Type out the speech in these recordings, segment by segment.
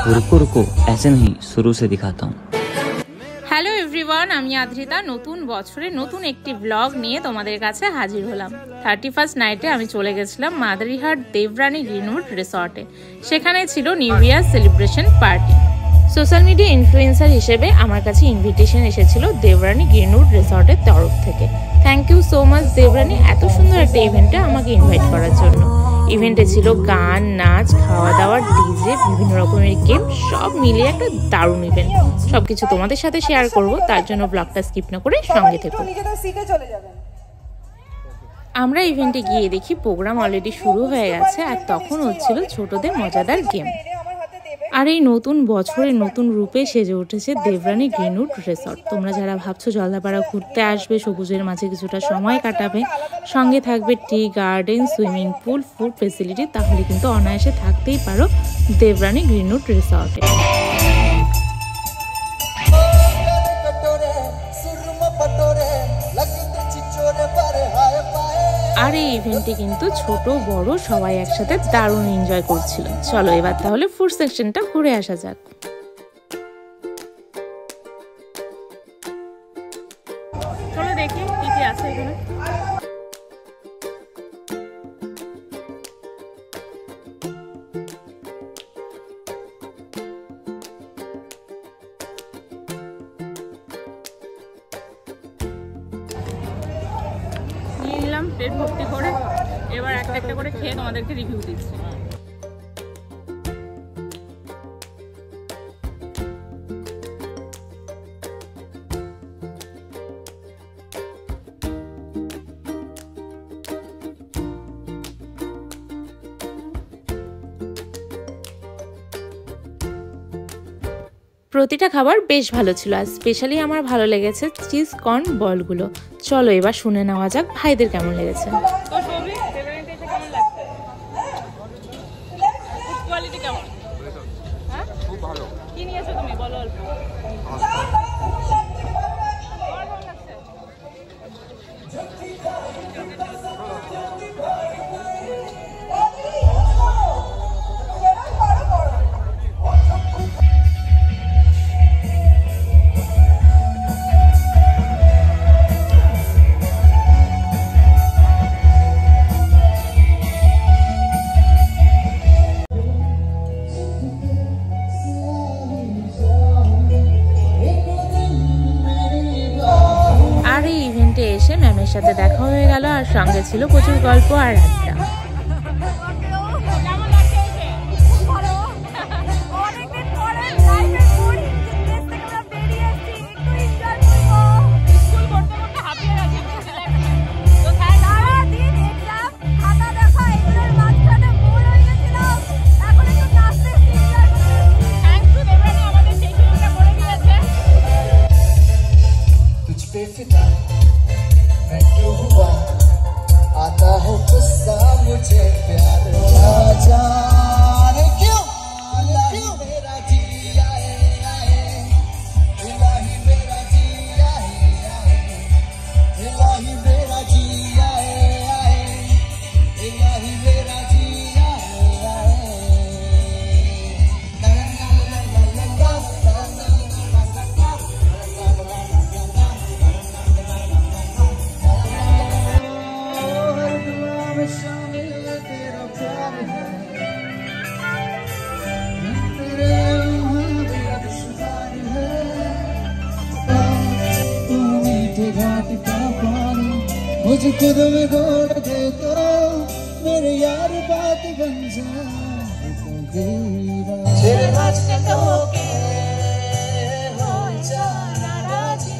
रुको रुको ऐसे नहीं, शुरू से दिखाता हूँ। হ্যালো এভরিওয়ান, আমি আদ্রিতা নতুন বছরে নতুন একটি ব্লগ নিয়ে তোমাদের কাছে হাজির হলাম। 31st নাইটে আমি চলে গেছিলাম মাদারিহাট দেবরানী গ্রিনউড রিসর্টে। সেখানে ছিল new year celebration party. Social media influencer হিসেবে আমার কাছে ইনভিটেশন এসেছিল দেবরানী গ্রিনউড রিসর্টের তরফ থেকে। থ্যাংক ইউ সো মাচ দেবরানী, এত সুন্দর একটা ইভেন্টে আমাকে ইনভাইট করার জন্য। ইভেন্টে ছিল গান, নাচ, খাওয়া দাওয়া, ডিজে, বিভিন্ন রকমের গেম, সব মিলিয়ে একটা দারুণ ইভেন্ট। সবকিছু তোমাদের সাথে শেয়ার করব, তার জন্য ব্লগটা স্কিপ না করে সঙ্গে থেকো। আমরা ইভেন্টে গিয়ে দেখি প্রোগ্রাম অলরেডি শুরু হয়ে গেছে, আর তখন হচ্ছিল ছোটদের মজাদার গেম। আর এই নতুন বছরের নতুন রূপে সেজে উঠেছে দেবরানী গ্রিনউড রিসর্ট। তোমরা যারা ভাবছো জলদাপাড়া ঘুরতে আসবে, সবুজের মাঝে কিছুটা সময় কাটাবে, সঙ্গে থাকবে tea garden, swimming pool, food facility, তাহলে কিন্তু অনায়াসে থাকতেই পারো দেবরানী গ্রিনউড রিসর্টে। আর এই ইভেন্টে কিন্তু ছোট বড় সবাই একসাথে দারুণ এনজয় করছিল। চলো এবার তাহলে ফুড সেকশনটা ঘুরে আসা যাক। চলো দেখি কি কি আছে এখানে। প্লেট ভর্তি করে এবার একটা একটা করে খেয়ে তোমাদেরকে রিভিউ দিচ্ছি। প্রতিটা খাবার বেশ ভালো ছিল, আর স্পেশালি আমার ভালো লেগেছে চিজ কর্ন বলগুলো। চলো এবার শুনে নেওয়া যাক ভাইদের কেমন লেগেছে। এসে ম্যামের সাথে দেখা হয়ে গেল, আর সঙ্গে ছিল প্রচুর গল্প আর আড্ডা। आता है गुस्सा मुझे प्यार राजा क्यों मेरा जी आए आए इलाही मेरा जी आए आए इलाही मेरा जी आए आए इलाही मेरा जी आए आए। मुझे खुद में घोड़ दे तो मेरे यार बात बन जाए हो जा नाराजी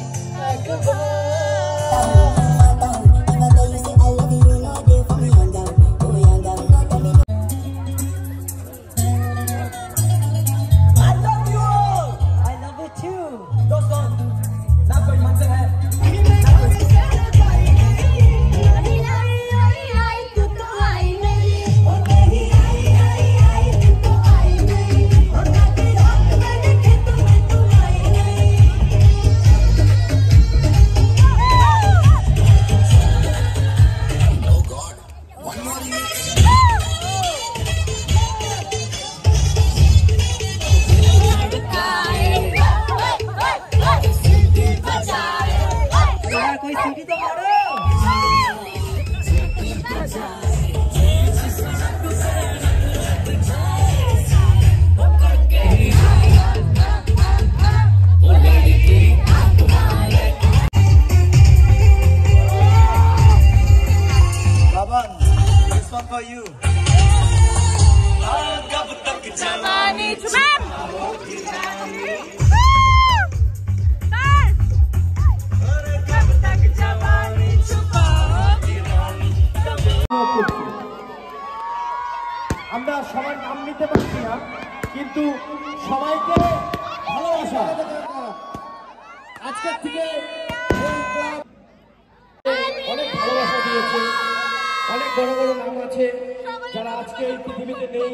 This one for you. আমরা সবার নাম নিতে পারছি না, কিন্তু সবাইকে ভালোবাসা। আজকের থেকে অনেক ভালোবাসা দিয়েছে, অনেক বড় বড় নাম আছে যারা আজকে এই পৃথিবীতে নেই।